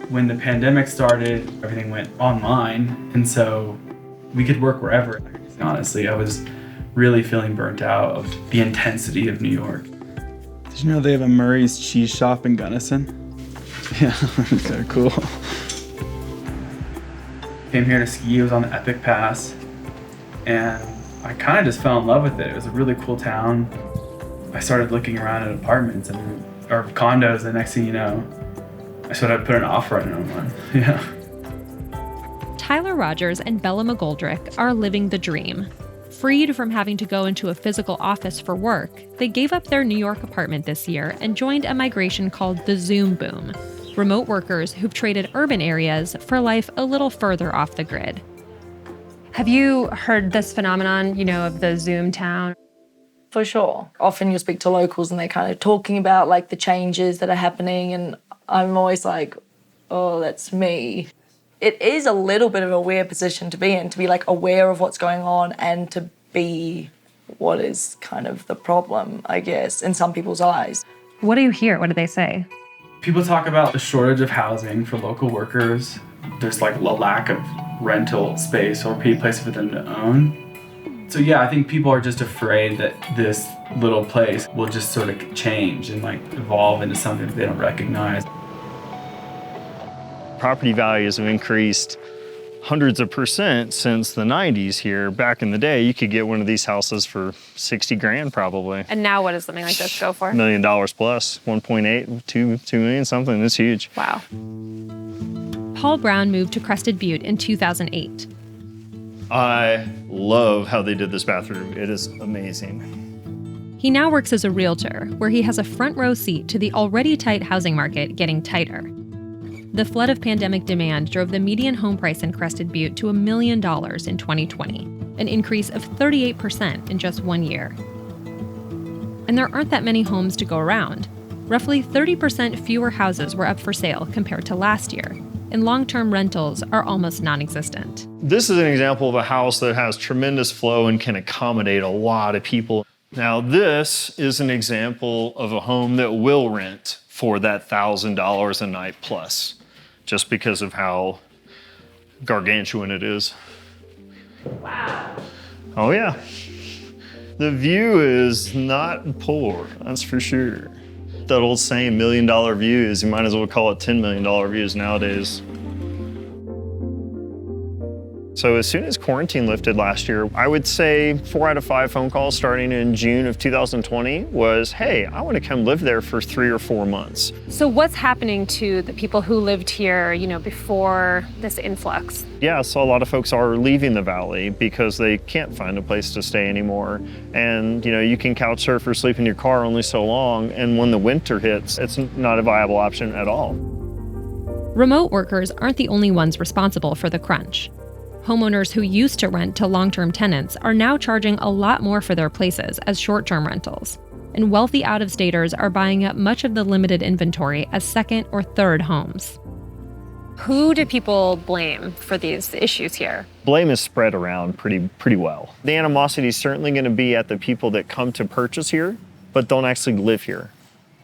When the pandemic started, everything went online, and so we could work wherever. Honestly, I was really feeling burnt out of the intensity of New York. Did you know they have a Murray's Cheese Shop in Gunnison? Yeah, they're cool. Came here to ski, it was on the Epic Pass, and I kind of just fell in love with it. It was a really cool town. I started looking around at apartments or condos, and next thing you know, I sort of put an offer in on one. Yeah. Tyler Rogers and Bella McGoldrick are living the dream. Freed from having to go into a physical office for work, they gave up their New York apartment this year and joined a migration called the Zoom Boom, remote workers who've traded urban areas for life a little further off the grid. Have you heard this phenomenon, of the Zoom town? For sure. Often you'll speak to locals and they're kind of talking about like the changes that are happening, and I'm always like, oh, that's me. It is a little bit of a weird position to be in, to be like aware of what's going on and to be what is kind of the problem, I guess, in some people's eyes. What do you hear? What do they say? People talk about the shortage of housing for local workers. There's like a lack of rental space or place for them to own. So yeah, I think people are just afraid that this little place will just sort of change and like evolve into something that they don't recognize. Property values have increased hundreds of percent since the 90s here. Back in the day, you could get one of these houses for 60 grand probably. And now what does something like this go for? $1 million plus, 1.8, 2 million, something. It's huge. Wow. Paul Brown moved to Crested Butte in 2008. I love how they did this bathroom. It is amazing. He now works as a realtor, where he has a front row seat to the already tight housing market getting tighter. The flood of pandemic demand drove the median home price in Crested Butte to $1 million in 2020, an increase of 38% in just 1 year. And there aren't that many homes to go around. Roughly 30% fewer houses were up for sale compared to last year, and long-term rentals are almost non-existent. This is an example of a house that has tremendous flow and can accommodate a lot of people. Now, this is an example of a home that will rent for that $1,000 a night plus, just because of how gargantuan it is. Wow. Oh yeah. The view is not poor, that's for sure. That old saying, $1 million views, you might as well call it $10 million views nowadays. So as soon as quarantine lifted last year, I would say 4 out of 5 phone calls starting in June of 2020 was, hey, I want to come live there for 3 or 4 months. So what's happening to the people who lived here, before this influx? Yeah, so a lot of folks are leaving the valley because they can't find a place to stay anymore. And, you can couch surf or sleep in your car only so long. And when the winter hits, it's not a viable option at all. Remote workers aren't the only ones responsible for the crunch. Homeowners who used to rent to long-term tenants are now charging a lot more for their places as short-term rentals. And wealthy out-of-staters are buying up much of the limited inventory as second or third homes. Who do people blame for these issues here? Blame is spread around pretty well. The animosity is certainly going to be at the people that come to purchase here, but don't actually live here.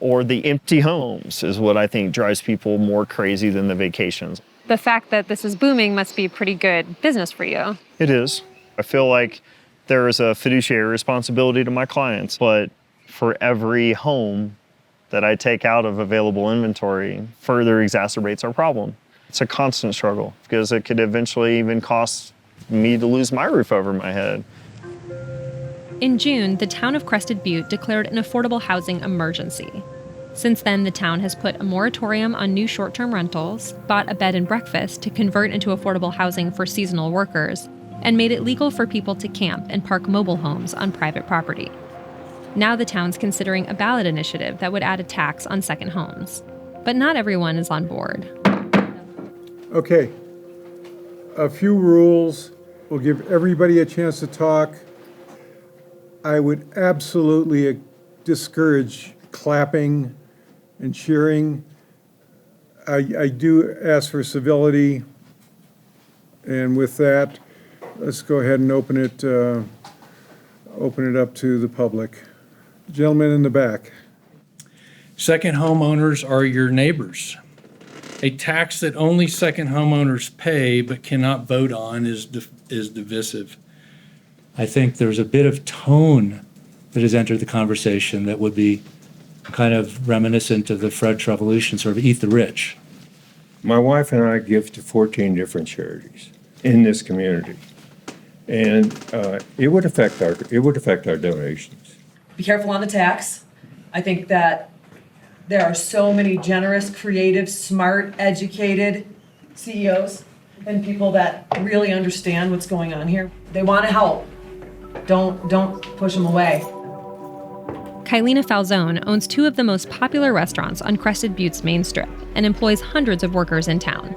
Or the empty homes is what I think drives people more crazy than the vacations. The fact that this is booming must be pretty good business for you. It is. I feel like there is a fiduciary responsibility to my clients, but for every home that I take out of available inventory further exacerbates our problem. It's a constant struggle because it could eventually even cost me to lose my roof over my head. In June, the town of Crested Butte declared an affordable housing emergency. Since then, the town has put a moratorium on new short-term rentals, bought a bed and breakfast to convert into affordable housing for seasonal workers, and made it legal for people to camp and park mobile homes on private property. Now the town's considering a ballot initiative that would add a tax on second homes. But not everyone is on board. Okay, a few rules. We'll give everybody a chance to talk. I would absolutely discourage clapping and cheering. I do ask for civility, and with that, let's go ahead and open it up to the public. Gentleman in the back. Second homeowners are your neighbors. A tax that only second homeowners pay but cannot vote on is divisive. I think there's a bit of tone that has entered the conversation that would be kind of reminiscent of the French Revolution, sort of eat the rich. My wife and I give to 14 different charities in this community, and it would affect our donations. Be careful on the tax. I think that there are so many generous, creative, smart, educated CEOs and people that really understand what's going on here. They want to help. Don't push them away. Kylena Falzone owns two of the most popular restaurants on Crested Butte's main strip and employs hundreds of workers in town.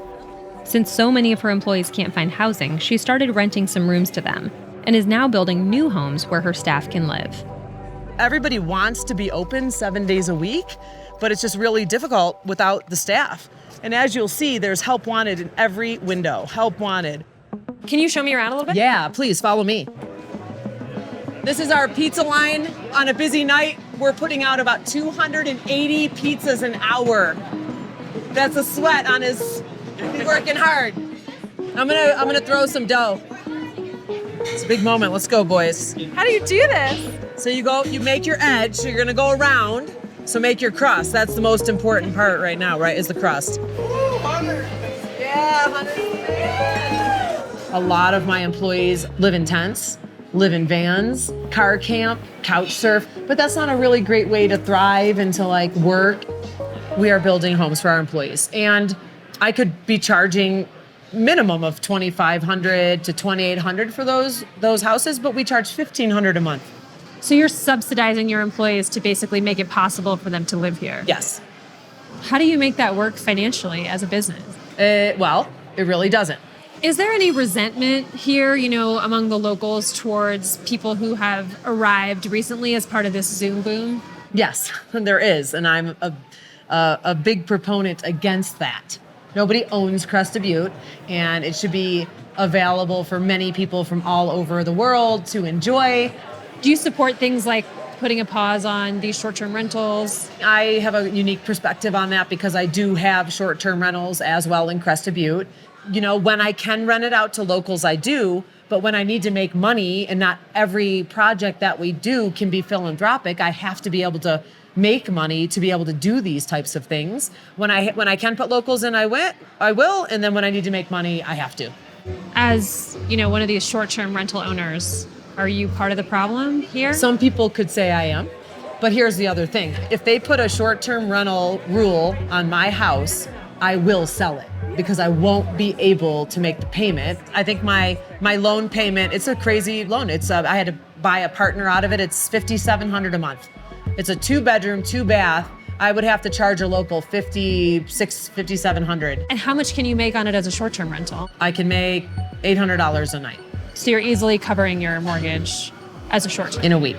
Since so many of her employees can't find housing, she started renting some rooms to them and is now building new homes where her staff can live. Everybody wants to be open 7 days a week, but it's just really difficult without the staff. And as you'll see, there's help wanted in every window. Help wanted. Can you show me around a little bit? Yeah, please follow me. This is our pizza line. On a busy night, we're putting out about 280 pizzas an hour. That's a sweat on his, he's working hard. I'm gonna throw some dough. It's a big moment. Let's go, boys. How do you do this? So you make your edge, so you're gonna go around. So make your crust. That's the most important part right now, right, is the crust. Ooh, Hunter. Yeah, Hunter. A lot of my employees live in tents, live in vans, car camp, couch surf, but that's not a really great way to thrive and to like work. We are building homes for our employees. And I could be charging minimum of $2,500 to $2,800 for those houses, but we charge $1,500 a month. So you're subsidizing your employees to basically make it possible for them to live here? Yes. How do you make that work financially as a business? Well, it really doesn't. Is there any resentment here, among the locals towards people who have arrived recently as part of this Zoom boom? Yes, there is, and I'm a big proponent against that. Nobody owns Crested Butte, and it should be available for many people from all over the world to enjoy. Do you support things like putting a pause on these short-term rentals? I have a unique perspective on that because I do have short-term rentals as well in Crested Butte. When I can rent it out to locals, I do. But when I need to make money, and not every project that we do can be philanthropic, I have to be able to make money to be able to do these types of things. When I can put locals in, I will. And then when I need to make money, I have to. As, one of these short-term rental owners, are you part of the problem here? Some people could say I am. But here's the other thing. If they put a short-term rental rule on my house, I will sell it because I won't be able to make the payment. I think my loan payment, it's a crazy loan. I had to buy a partner out of it. It's $5,700 a month. It's a 2-bedroom, 2-bath. I would have to charge a local $5,700. And how much can you make on it as a short-term rental? I can make $800 a night. So you're easily covering your mortgage as a short-term? In a week.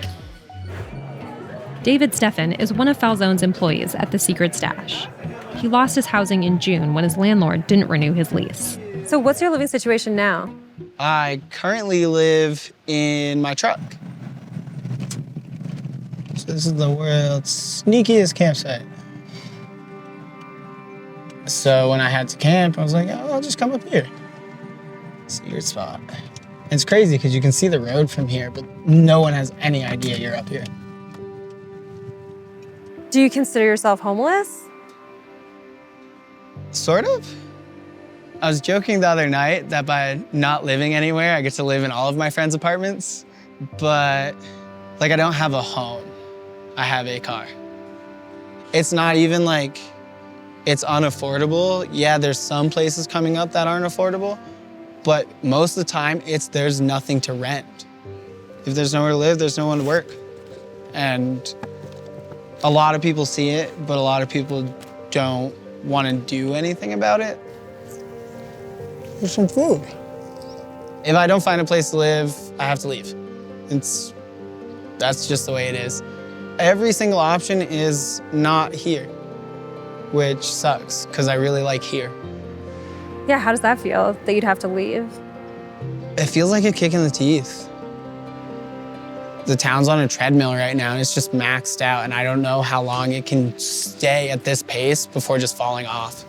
David Steffen is one of Falzone's employees at the Secret Stash. He lost his housing in June when his landlord didn't renew his lease. So what's your living situation now? I currently live in my truck. So this is the world's sneakiest campsite. So when I had to camp, I was like, oh, I'll just come up here. Secret spot. And it's crazy because you can see the road from here, but no one has any idea you're up here. Do you consider yourself homeless? Sort of. I was joking the other night that by not living anywhere, I get to live in all of my friends' apartments. But, I don't have a home. I have a car. It's not even it's unaffordable. Yeah, there's some places coming up that aren't affordable, but most of the time, there's nothing to rent. If there's nowhere to live, there's no one to work. And a lot of people see it, but a lot of people don't want to do anything about it. There's some food. If I don't find a place to live, I have to leave. That's just the way it is. Every single option is not here, which sucks because I really like here. Yeah, how does that feel that you'd have to leave? It feels like a kick in the teeth. The town's on a treadmill right now and it's just maxed out and I don't know how long it can stay at this pace before just falling off.